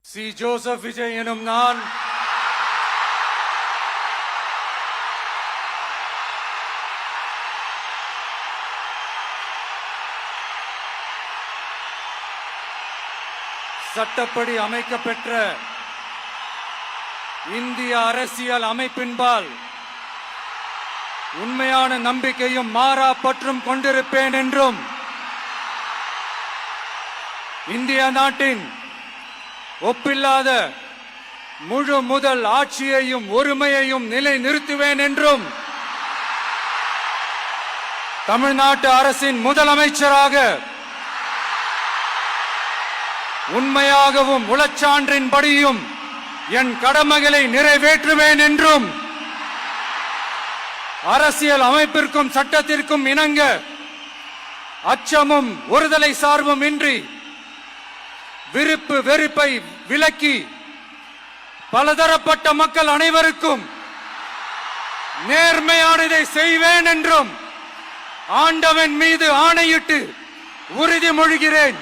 C. Joseph Vijay எனும் நான் சட்டப்படி அமைக்கப்பெற்ற இந்திய அரசியல் அமைப்பின்பால் உண்மையான நம்பிக்கையும் மாறா பற்றும் கொண்டிருப்பேன் என்றும் இந்திய நாட்டின் ஒப்பில்லாத முழு முதல் ஆட்சியையும் ஒருமையையும் நிலை நிறுத்துவேன் என்றும் தமிழ்நாட்டு அரசின் முதலமைச்சராக உண்மையாகவும் உளச்சான்றின்படியும் என் கடமைகளை நிறைவேற்றுவேன் என்றும் அரசியல் அமைப்பிற்கும் சட்டத்திற்கும் இணங்க அச்சமும் ஒருதலை சார்பும் இன்றி விருப்பு வெறுப்பை விலக்கி பலதரப்பட்ட மக்கள் அனைவருக்கும் நேர்மையானதை செய்வேன் என்றும் ஆண்டவன் மீது ஆணையிட்டு உறுதிமொழிகிறேன்.